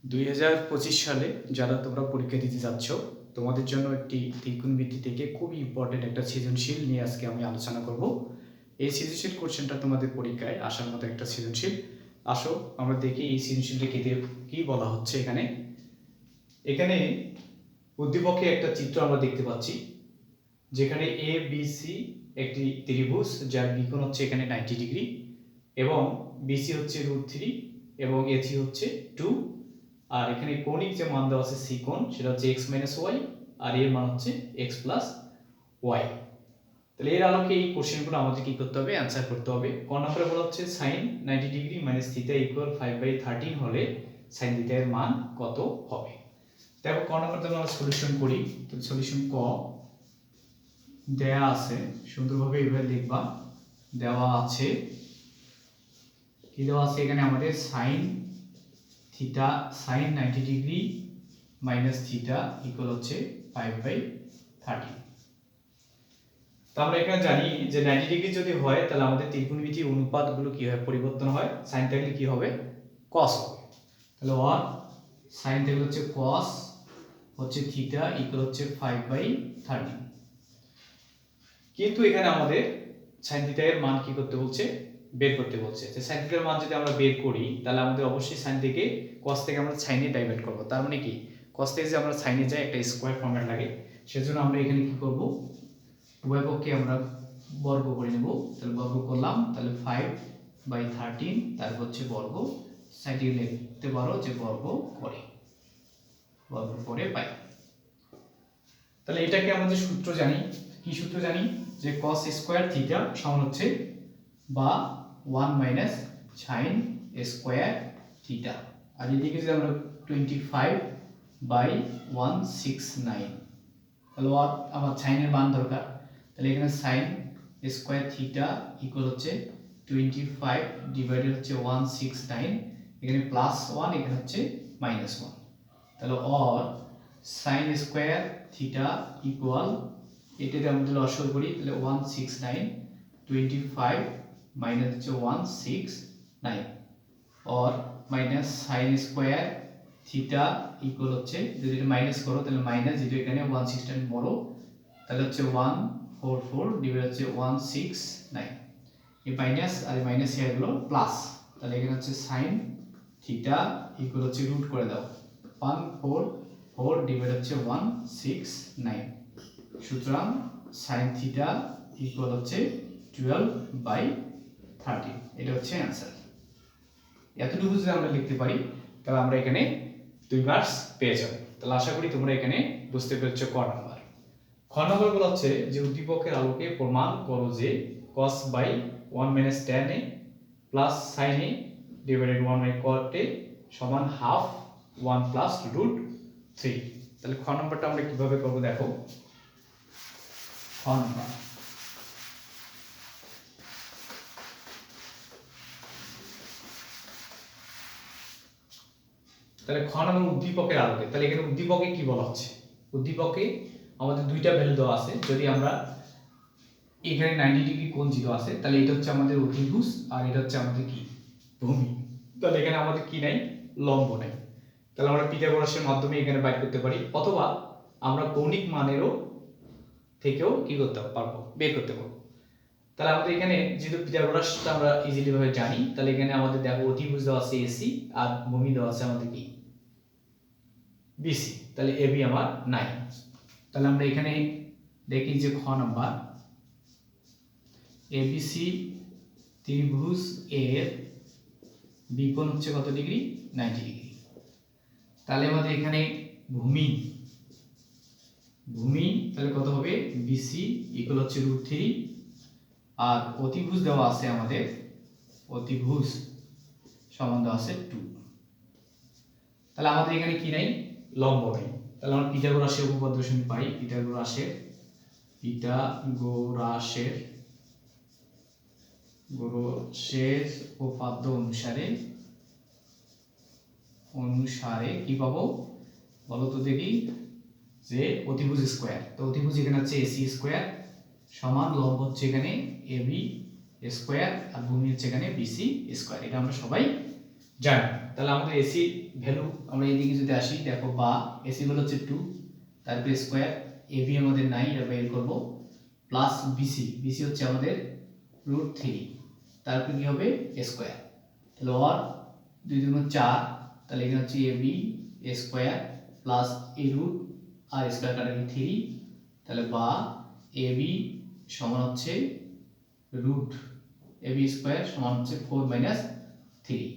2025 সালে যারা তোমরা পরীক্ষা দিতে যাচ্ছ তোমাদের জন্য একটি ত্রিকোণমিতি থেকে খুবই ইম্পর্টেন্ট একটা সৃজনশীল নিয়ে আজকে আমি আলোচনা করব। এই সৃজনশীল কোশ্চেনটা তোমাদের পরীক্ষায় আসার মতো একটা সৃজনশীল। আসো আমরা দেখি এই সৃজনশীলটা কি বলা হচ্ছে। এখানে উদ্দীপকে একটা চিত্র আমরা দেখতে পাচ্ছি, যেখানে এ বি সি একটি ত্রিভুজ, যার বিকোণ হচ্ছে এখানে 90 ডিগ্রি এবং বিসি হচ্ছে √3 এবং এসি হচ্ছে 2। আর এখানে কৌণিক যে মান দেওয়া আছে সি কোণ, সেটা হচ্ছে x - y আর এর মান হচ্ছে x + y। তাহলে এর আলোকে এই কোশ্চেনগুলো আমাদের কি করতে হবে, অ্যান্সার করতে হবে। ক নম্বরে বলা হচ্ছে sin 90 ডিগ্রি - থিটা = 5/13 হলে sin থিটা এর মান কত হবে। দেখো ক নম্বরটা আমরা সলিউশন করি। তো সলিউশন ক দেয়া আছে, সুন্দরভাবে এইভাবে লিখবা। দেওয়া আছে কি দেওয়া আছে এখানে আমাদের sin 90 ডিগ্রি - থিটা হচ্ছে 5/13। তো আমরা এখানে জানি যে 90 ডিগ্রি যদি হয় তাহলে আমাদের ত্রিকোণমিতি অনুপাতগুলো কি হয়, পরিবর্তন হয়। sin থাকলে কি হবে, cos হবে। তাহলে 1 sin থাকলে হচ্ছে cos হচ্ছে থিটা হচ্ছে 5/13। কিন্তু এখানে আমাদের sin থিটা এর মান কি করতে বলছে, বের করতে বলছে। যে sin থিটার মান যদি আমরা বের করি তাহলে আমাদের অবশ্যই sin থেকে cos থেকে আমরা sin এ ডাইভার্ট করব। তার মানে কি, cos থেকে যে আমরা sin এ যাই একটা স্কয়ার ফরম্যাট লাগে, সেজন্য আমরা এখানে কি করব, উভয় পক্ষে আমরা বর্গ করে নেব। তাহলে বর্গ করলাম, তাহলে 5/13 তারপর হচ্ছে বর্গ। সাইডে লিখতে পারো যে বর্গ করে পাই। তাহলে এটাকে আমাদের সূত্র জানি, কি সূত্র জানি, যে cos স্কয়ার থিটা সমান হচ্ছে বা 1 - sin স্কয়ার থিটা। আর এদিকে যদি আমরা 25/169, তাহলে আমার sin এর মান দরকার। তাহলে এখানে sin স্কয়ার থিটা হচ্ছে 25 ডিভাইডেড হচ্ছে 169, এখানে +1 এখানে হচ্ছে -1। তাহলে sin স্কয়ার থিটা এটাতে আমরা যদি লসাগু করি তাহলে 169, 25 মাইনাস হচ্ছে 169 sin স্কয়ার থিটা হচ্ছে, যদি এটা মাইনাস করো তাহলে মাইনাস, যেহেতু এখানে 169 বড়, তাহলে হচ্ছে 144 ডিভাইড হচ্ছে 169, এই মাইনাস আর এই মাইনাস হয়ে গেল প্লাস। তাহলে এখানে হচ্ছে sin থিটা হচ্ছে রুট করে দাও, 144 ডিভাইড হচ্ছে 169, সুতরাং sin থিটা হচ্ছে 12/13। এটা হচ্ছে অ্যান্সার। এতটুকু যদি আমরা লিখতে পারি তাহলে আমরা এখানে 2 মার্কস পেয়ে যাব। তাহলে আশা করি তোমরা এখানে বুঝতে পেরেছো। ক নাম্বার, খ নম্বর বলা হচ্ছে যে উদ্দীপকের আলোকে প্রমাণ করো যে cos / 1 - tan a plus sin a divided 1/cot a সমান হাফ 1 + √3। তাহলে খ নম্বরটা আমরা কিভাবে করব দেখো। খ নম্বর, তাহলে খ নম্বর উদ্দীপকের আলোকে। তাহলে এখানে উদ্দীপকে কি বলা হচ্ছে, উদ্দীপকে আমাদের দুইটা ভ্যালু দেওয়া আছে। যদি আমরা এখানে 90 ডিগ্রি কোণ জিরো আছে, তাহলে এটা হচ্ছে আমাদের অতিভুজ আর এটা হচ্ছে আমাদের কি, ভূমি। তাহলে এখানে আমাদের কি নাই, লম্ব নাই। তাহলে আমরা পিথাগোরাসের মাধ্যমে এখানে বাইর করতে পারি, অথবা আমরা কৌণিক মানেরও থেকেও কি করতে পারবো, বের করতে পারবো। তাহলে আমাদের এখানে যেহেতু পিথাগোরাসটা আমরা ইজিলি ভাবে জানি, তাহলে এখানে আমাদের দেখো অতিভুজ দেওয়া আছে এসি আর ভূমি দেওয়া আছে আমাদের কি, বিসি। তাহলে এবি আমার নাই। তাহলে আমরা এখানে দেখি যে খ নাম্বার, এবিসি ত্রিভুজ এর বিকোণ হচ্ছে কত ডিগ্রি, 90 ডিগ্রি। তাহলে আমাদের এখানে ভূমি তাহলে কত হবে, বিসি হচ্ছে √3 আর অতিভুজ দেওয়া আছে আমাদের, অতিভুজ সমান দেওয়া আছে 2। তাহলে আমাদের এখানে কি নাই, লম্ব নাই। তাহলে আমরা পিথাগোরাসের উপপাদ্য শুনে পাই, পিথাগোরাসের উপপাদ্য অনুসারে কি পাবো বলো তো দেখি, যে অতিভুজ স্কয়ার। তো অতিভুজ এখানে হচ্ছে এসি স্কয়ার সমান লম্ব হচ্ছে এখানে এবি স্কয়ার আর ভূমি হচ্ছে এখানে বিসি স্কয়ার। এটা আমরা সবাই জানি। তাহলে আমাদের এসি ভ্যালু আমরা এইদিকে যদি আসি দেখো, বা এসি ভ্যালু হচ্ছে 2, তারপরে স্কোয়ার, এবি আমাদের নাই, এটা বের করবো, প্লাস বিসি, বিসি হচ্ছে আমাদের √3, তারপরে কি হবে স্কোয়ার, তাহলে ওর 2 × 4, তাহলে এখানে হচ্ছে এবি স্কোয়ার প্লাস এ রুট আর স্কোয়ার কাটা 3, তাহলে বা এবি সমান হচ্ছে রুট এবি স্কোয়ার সমান হচ্ছে 4 - 3,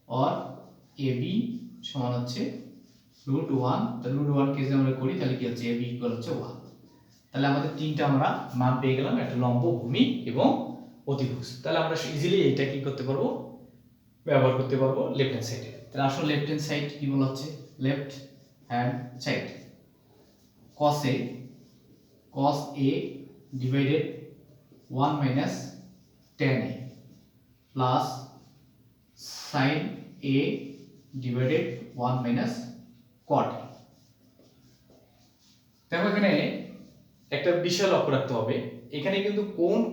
और এবি সমান হচ্ছে √1, তাহলে √1 কে যদি আমরা করি তাহলে কি হচ্ছে এবি ইকুয়াল হচ্ছে 1। তাহলে আমাদের তিনটা আমরা মান পেয়ে গেলাম, একটা লম্ব, ভূমি এবং অতিভুজ। তাহলে আমরা ইজিলি এটা কি করতে পারবো, ব্যবহার করতে পারবো লেফট হ্যান্ড সাইডে। তাহলে আসলে লেফট হ্যান্ড সাইড কি বলা হচ্ছে, left hand side cos a divided 1 - tan a plus sin a divided 1 - cot a। দেখো এখানে একটা বিষয় লক্ষ্য রাখতে হবে, এখানে কিন্তু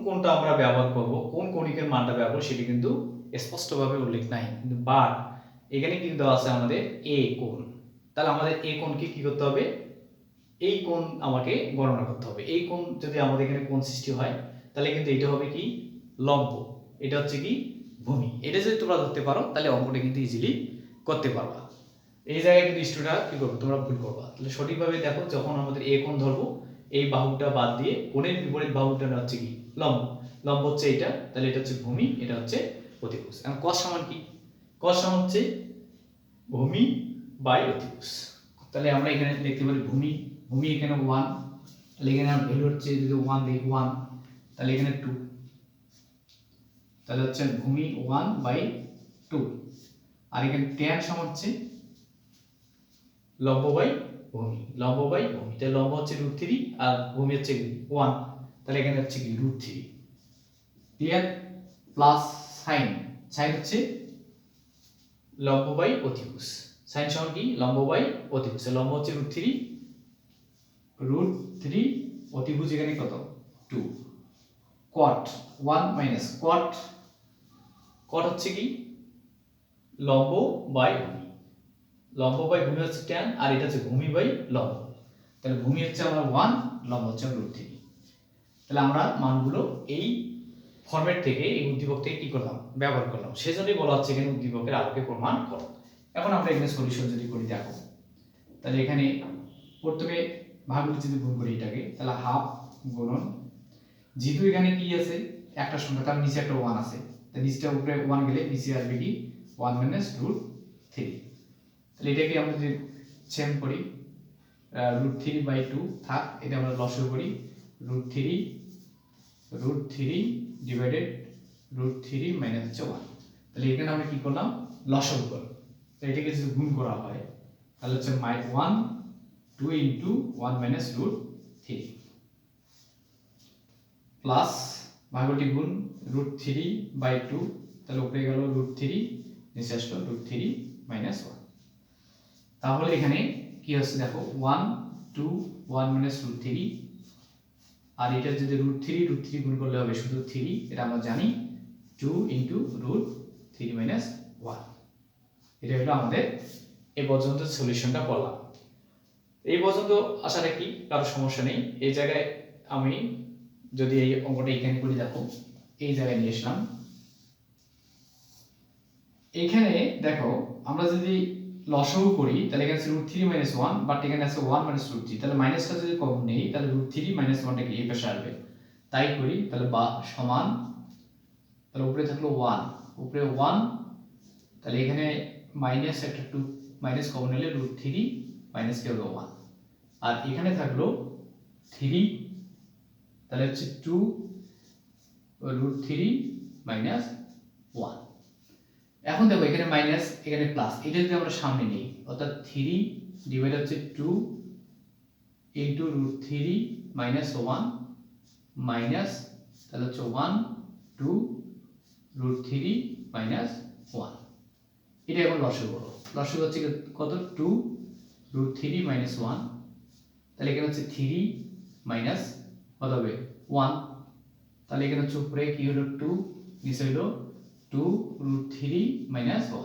কোনটা আমরা ব্যবহার করব, কোন কৌণিকের মানটা ব্যবহার করব সেটি কিন্তু স্পষ্টভাবে উল্লেখ নাই, কিন্তু বাট এখানে কিন্তু দেওয়া আছে আমাদের এ কোণ। তাহলে আমাদের এ কোণকে কি করতে হবে, এই কোণ আমাকে গণনা করতে হবে। এই কোণ যদি আমাদের এখানে কোণ সৃষ্টি হয় তাহলে কিন্তু এটা হবে কি লম্ব, এটা হচ্ছে কি ভূমি। এটা যদি তোমরা ধরতে পারো তাহলে অঙ্কটা কিন্তু ইজিলি করতে পারবা। এই জায়গায় কিন্তু স্টুডেন্টরা কি করবে, তোমরা ভুল করবা। তাহলে সঠিকভাবে দেখো, যখন আমাদের এ কোণ ধরবো এই বাহুটা বাদ দিয়ে কোণের বিপরীত বাহুটা হচ্ছে কি লম্ব, লম্ব হচ্ছে এটা, তাহলে এটা হচ্ছে ভূমি, এটা হচ্ছে অতিভুজ। এখন cos সমান কি, cos সমান হচ্ছে ভূমি বাই অতিভুজ। তাহলে আমরা এখানে লিখতে পারি ভূমি, ভূমি এখানে 1, তাহলে এখানে ভ্যালু হচ্ছে যদি 1 দিই 1, তাহলে এখানে 2, তাহলে হচ্ছে ভূমি 1/2, আর এখানে tan সমান হচ্ছে লম্ব বাই ভূমি, লম্ব বাই ভূমি, তাহলে লম্ব হচ্ছে √3 আর ভূমি হচ্ছে 1, তাহলে এখানে হচ্ছে কি √3, ক্লিয়ার, প্লাস sin, sin হচ্ছে লম্ব বাই অতিভুজ, sin সমান কি লম্ব বাই অতিভুজ, লম্ব হচ্ছে √3, অতিভুজ এখানে কত 2, cot 1 - cot, cot হচ্ছে কি লম্ব বাই ভূমি, লম্ব বাই ভূমি হচ্ছে tan, আর এটা হচ্ছে ভূমি বাই লম্ব, তাহলে ভূমি হচ্ছে আমরা 1, লম্ব হচ্ছে √3। তাহলে আমরা মানগুলো এই ফরম্যাট থেকে, এই উদ্দীপক থেকে কি করলাম, ব্যবহার করলাম। সেজন্যই বলা হচ্ছে এখানে উদ্দীপকের আলোকে প্রমাণ করো। এখন আমরা এখানে সলিউশন যদি করি দেখো, তাহলে এখানে প্রথমে ভাগগুলো যদি গুণ করি এটাকে, তাহলে হাফ গুণন, যেহেতু এখানে কি আছে একটা সংখ্যা, তার নিচে একটা 1 আছে, তাহলে নিচটা উপরে 1 গেলে নিচে আসবে কি 1 - √3। তাহলে এটাকে আমরা যদি সেম করি, √3/2 থাক, এটা আমরা লসাগু করি, √3 ডিভাইডেড √3 মাইনাস হচ্ছে 1। তাহলে এখানে আমরা কি করলাম, লসাগু করলাম। তো এটাকে যদি গুণ করা হয় তাহলে হচ্ছে 1 2 × 1 - √3 প্লাস ভাগটি গুণ √3/2, তাহলে উপরে গেল √3, নিচে আসলো √3 - 1। তাহলে এখানে কি হচ্ছে দেখো 1 2 1 - √3, আর এটা যদি √3 গুণ করলে হবে শুধু 3, এটা আমরা জানি, 2 × √3 - 1। এটা হলো আমাদের এই পর্যন্ত সলিউশনটা করলাম। এই পর্যন্ত আশা রাখি কারো সমস্যা নেই। এই জায়গায় আমি যদি এই অঙ্কটা এখানে করি দেখো, এই জায়গায় নিয়ে আসলাম, এখানে দেখো আমরা যদি লসাগু করি তাহলে এখানে আছে √3 - 1, বাট এখানে আছে 1 - √3, তাহলে মাইনাসটা যদি কমন নেই তাহলে √3 - 1টা কি এই পাশে আসবে, তাই করি, তাহলে বা সমান, তাহলে উপরে থাকলো 1, উপরে 1, তাহলে এখানে মাইনাস একটা 2 মাইনাস কমন নিলে √3 মাইনাস কি হবে 1, আর এখানে থাকলো 3, তাহলে হচ্ছে 2 √3 - 1। এখন দেখো এখানে মাইনাস এখানে প্লাস, এটা যদি আমরা সামনে নিই, অর্থাৎ 3 ডিভাইড হচ্ছে 2 × √3 - 1 মাইনাস, তাহলে হচ্ছে 1 2 √3 - 1। এটা এখন লসাগু করো, লসাগু হচ্ছে কত 2 √3 - 1, তাহলে এখানে হচ্ছে 3 মাইনাস কত হবে 1, তাহলে এখানে হচ্ছে উপরে কি হলো 2, নিচে হলো 2 √3 - 1।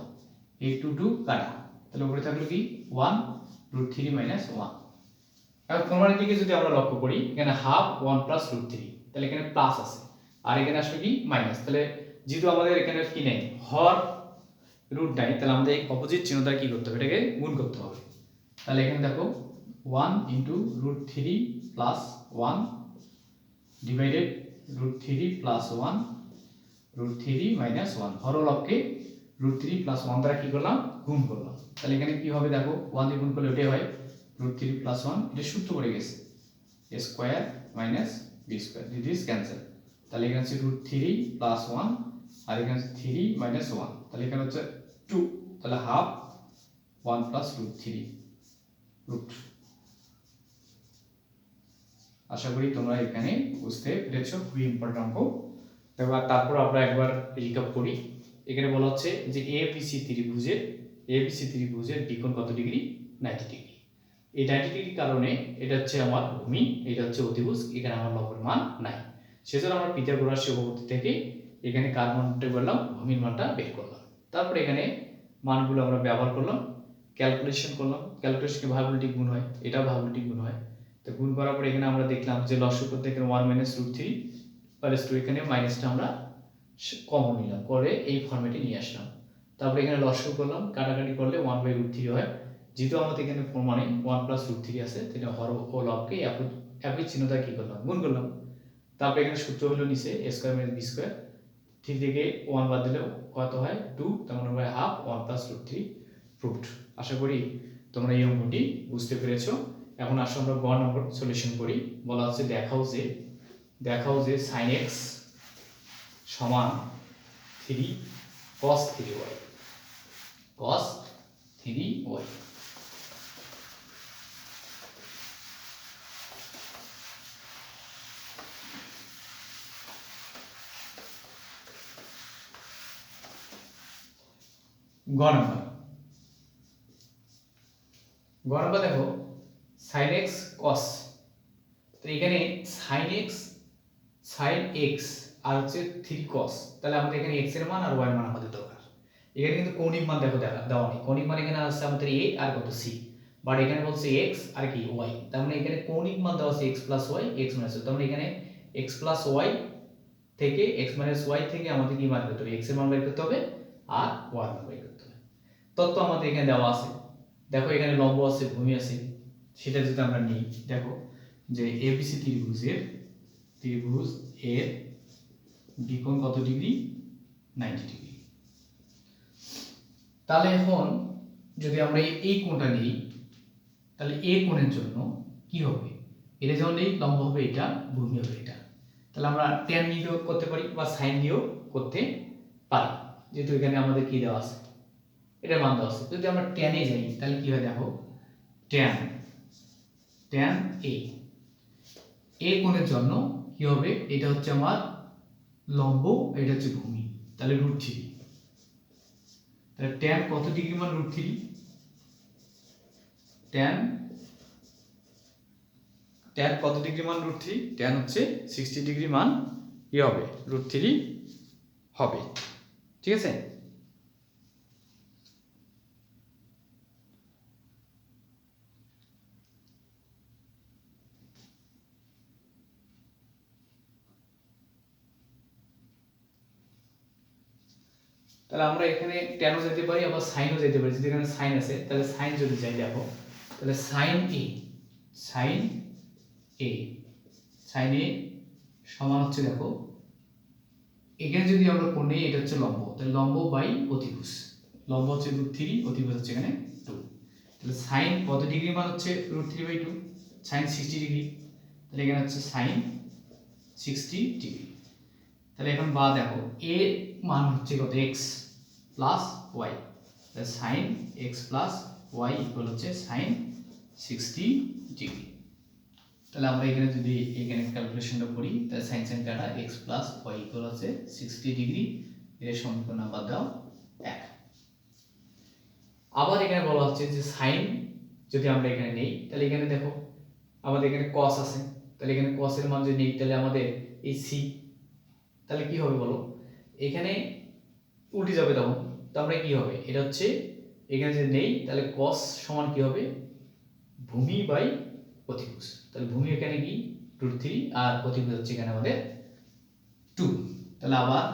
এই 2 কাটা, তাহলে উপরে থাকলো কি 1 √3 - 1। এখন প্রমাণের দিকে যদি আমরা লক্ষ্য করি, এখানে হাফ 1 + √3, তাহলে এখানে প্লাস আছে, আর এখানে আসলে কি মাইনাস। তাহলে যেহেতু আমাদের এখানে কি নেই, হর রুট নাই, তাহলে আমাদের এই অপোজিট চিহ্নটা কি করতে হবে, এটাকে গুণ করতে হবে। তাহলে এখানে দেখো 1 × √3 + 1 ডিভাইডেড √3 + 1 √3 - 1, হরলবকে √3 + 1 দ্বারা কি করলাম, গুণ করলাম। তাহলে এখানে কি হবে দেখো, 1 দিয়ে গুণ করলে ওটাই হয় √3 + 1, এটা সূত্র পড়ে গেছে a square minus b square, this cancel. তাহলে এখানে হচ্ছে √3 + 1, আর এখানে হচ্ছে 3 - 1, তাহলে এখানে হচ্ছে 2, তাহলে হাফ 1 + √3 রুট। আশা করি তোমরা এখানে বুঝতে পেরেছো, খুবই ইম্পর্টেন্ট অঙ্ক। এবার তারপর আমরা একবার রিক্যাপ করি। এখানে বলা হচ্ছে যে এবিসি ত্রিভুজের বিকোণ কত ডিগ্রি, 90 ডিগ্রি। এই 90 ডিগ্রির কারণে এটা হচ্ছে আমার ভূমি, এটা হচ্ছে অতিভুজ, এখানে আমার লম্বের মান নাই। সেজন্য আমরা পিথাগোরাসের উপপাদ্য থেকে এখানে কার মানটা করলাম, ভূমির মানটা বের করলাম। তারপরে এখানে মানগুলো আমরা ব্যবহার করলাম, ক্যালকুলেশন করলাম। ক্যালকুলেশনে ভাগগুলি গুণ হয়, এটাও ভাগগুলি গুণ হয়। তো গুণ করার পরে এখানে আমরা দেখলাম যে লসাগু করতে এখানে 1 - √3 + 2, এখানে মাইনাসটা আমরা কমন নিলাম, করে এই ফরম্যাটে নিয়ে আসলাম। তারপরে এখানে লসাগু করলাম, কাটাকাটি করলে 1/√3 হয়। যেহেতু আমাদের এখানে প্রমাণে 1 + √3 আছে, তাহলে হর ও লবকে একই চিহ্ন দ্বারা কি করলাম, গুণ করলাম। তারপরে এখানে সূত্র হলো নিচে a স্কয়ার - b স্কয়ার, 3 থেকে 1 বাদ দিলে কত হয় 2, তার মানে হয় হাফ 1 + √3 রুট। আশা করি তোমরা এই অঙ্কটি বুঝতে পেরেছো। এখন আসো আমরা গ নম্বর সলিউশন করি। বলা হচ্ছে দেখাও যে sin x সমান 3 cos 3y, cos 3y। গ নম্বর দেখো sin x cos, তো এখানে sin x আর হচ্ছে 3 cos, তাহলে আমাদের এখানে x এর মান আর y এর মান আমাদের দরকার। এখানে কিন্তু কৌণিক মান দেখো দেওয়া নেই, কৌণিক মান এখানে আছে আমাদের a আর কত c, বাট এখানে বলছে x আর কি y, তার মানে এখানে কৌণিক মান দেওয়া আছে x + y x - y, তার মানে এখানে x + y থেকে x - y থেকে আমাদের কি মান করতে হবে, x এর মান বের করতে হবে আর y এর মান বের করতে হবে। তত্ত্ব আমাদের এখানে দেওয়া আছে। দেখো এখানে লম্ব আছে, ভূমি আছে, সেটা যদি আমরা নিই, দেখো যে এবিসি ত্রিভুজ এর বিকোণ কত ডিগ্রি, 90 ডিগ্রি। তাহলে এখন যদি আমরা এই কোণটা নিই, তাহলে এই কোণের জন্য কি হবে, এটা যেমন এই লম্ব হবে, এটা ভূমি হবে এটা, তাহলে আমরা tan দিয়েও করতে পারি বা sin দিয়েও করতে পারি, যেহেতু এখানে আমাদের কি দেওয়া আছে, এটা মান দেওয়া আছে। যদি আমরা tan এ যাই তাহলে কি হয় দেখো, tan a কোণের জন্য কি হবে, এটা হচ্ছে আমার লম্ব, এটা হচ্ছে ভূমি, তাহলে √3, তাহলে tan কত ডিগ্রি মান, √3, tan কত ডিগ্রি মান, √3, tan হচ্ছে 60 ডিগ্রি মান কি হবে, √3 হবে। ঠিক আছে, তাহলে আমরা এখানে ট্যানও যেতে পারি, আবার সাইনও যেতে পারি। যদি এখানে সাইন আছে তাহলে সাইন যদি যাই দেখো, তাহলে সাইন এ সমান হচ্ছে দেখো, এখানে যদি আমরা কোণ নেই, এটা হচ্ছে লম্ব, তাহলে লম্ব বাই অতিভুজ, লম্ব হচ্ছে √3, অতিভুজ হচ্ছে এখানে 2, তাহলে সাইন কত ডিগ্রি মান হচ্ছে √3/2, সাইন 60 ডিগ্রি, তাহলে এখানে হচ্ছে সাইন 60 ডিগ্রি। তাহলে এখন বা দেখো এ মান হচ্ছে কত, x প্লাস y, তাহলে sin x plus y equal হচ্ছে sin 60 ডিগ্রি। তাহলে আমরা এখানে যদি এখানে ক্যালকুলেশনটা করি, তাহলে sin কাটা x প্লাস y ইকুয়াল হচ্ছে 60 ডিগ্রি, এর সমীকরণ নাম্বার দাও 1। আবার এখানে বলা হচ্ছে যে sin যদি আমরা এখানে নেই, তাহলে এখানে দেখো আমাদের এখানে cos আছে, তাহলে এখানে cos এর মান যদি নেই, তাহলে আমাদের এই c, তাহলে কি হবে বলো, এখানে উল্টে যাবে তখন, আমরা কি হবে, এটা হচ্ছে এখানে যদি নেই তাহলে cos সমান কি হবে, ভূমি বাই অতিভুজ। তাহলে ভূমি এখানে কি √3 আর অতিভুজ হচ্ছে এখানে আমাদের 2। তাহলে আবার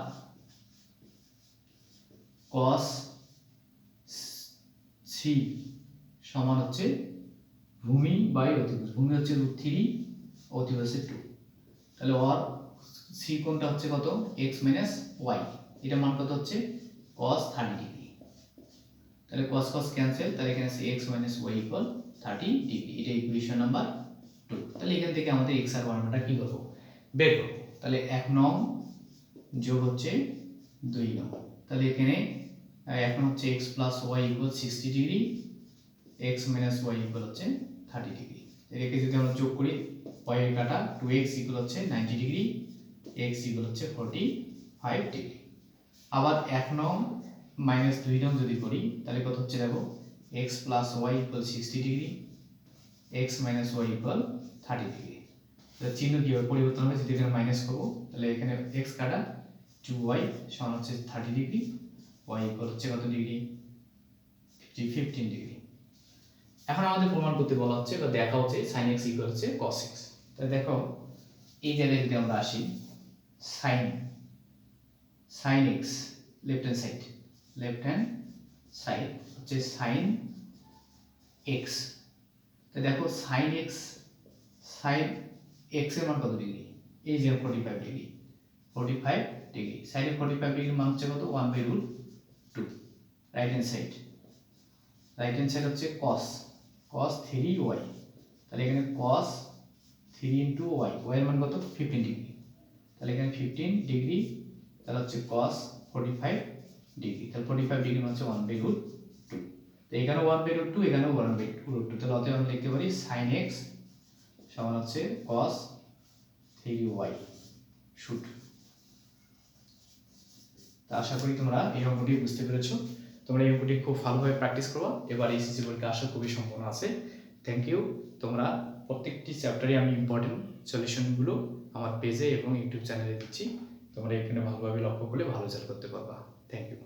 cos c সমান হচ্ছে ভূমি বাই অতিভুজ। ভূমি হচ্ছে √3, অতিভুজ হচ্ছে 2। তাহলে ওর c কোণটা হচ্ছে কত, x - y, এটা মান কত হচ্ছে cos 30 ডিগ্রি। তাহলে cos cos ক্যান্সেল, তাহলে এখানে আছে x - y = 30 ডিগ্রি। এটা ইকুয়েশন নাম্বার 2। তাহলে এখান থেকে আমাদের x আর y মানটা কি করব, বের করব। তাহলে 1 নং যোগ হচ্ছে 2 নং, তাহলে এখানে এখন হচ্ছে x + y = 60 degree, x - y = হচ্ছে 30 ডিগ্রি। এটাকে যদি আমরা যোগ করি, y এর কাটা 2x = হচ্ছে 90 ডিগ্রি, x = হচ্ছে 45 ডিগ্রি। আবার 1 নং - 2 নং যদি করি তাহলে কত হচ্ছে দেখো, x + y = 60 degree, x - y = 30 degree. তাহলে চিহ্ন কিভাবে পরিবর্তন হবে, যদি এখানে মাইনাস করব তাহলে এখানে x কাটা 2y সমান হচ্ছে 30 ডিগ্রি, y = হচ্ছে কত ডিগ্রি, 15 ডিগ্রি। এখন আমাদের প্রমাণ করতে বলা হচ্ছে বা দেখা হচ্ছে sin x = হচ্ছে cos x। তাহলে দেখো এই জায়গায় যদি আমরা আসি, sin x left hand side হচ্ছে sin x। তো দেখো sin x এর মান কত ডিগ্রি, এই যে 45 ডিগ্রি, 45 ডিগ্রি। sin এর 45 ডিগ্রির মান হচ্ছে কত, 1/√2। রাইট হ্যান্ড সাইড হচ্ছে cos 3y। তাহলে এখানে cos 3 * y, y এর মান কত, 15 ডিগ্রি। তাহলে এখানে 15 ডিগ্রি, তাহলে হচ্ছে cos 45 ডিগ্রি। তাহলে 45 ডিগ্রি মানে হচ্ছে 1/√2। তো এখানে 1/√2, এখানে 1/√2। তাহলে অতএব আমরা লিখতে পারি sin x সমান হচ্ছে cos 3y শুট। তা আশা করি তোমরা এই অঙ্কটি বুঝতে পেরেছো। তোমরা এই অঙ্কটি খুব ভালোভাবে প্র্যাকটিস করো। এবার এইচএসসি পরীক্ষা আসা খুবই সম্ভাবনা আছে। Thank you. তোমরা প্রত্যেকটি চ্যাপ্টারে আমি ইম্পর্টেন্ট সলিউশনগুলো আমার পেজে এবং ইউটিউব চ্যানেলে দিচ্ছি। তোমরা এখানে ভালোভাবে লক্ষ্য করলে ভালো রেজাল্ট করতে পারবা। Thank you.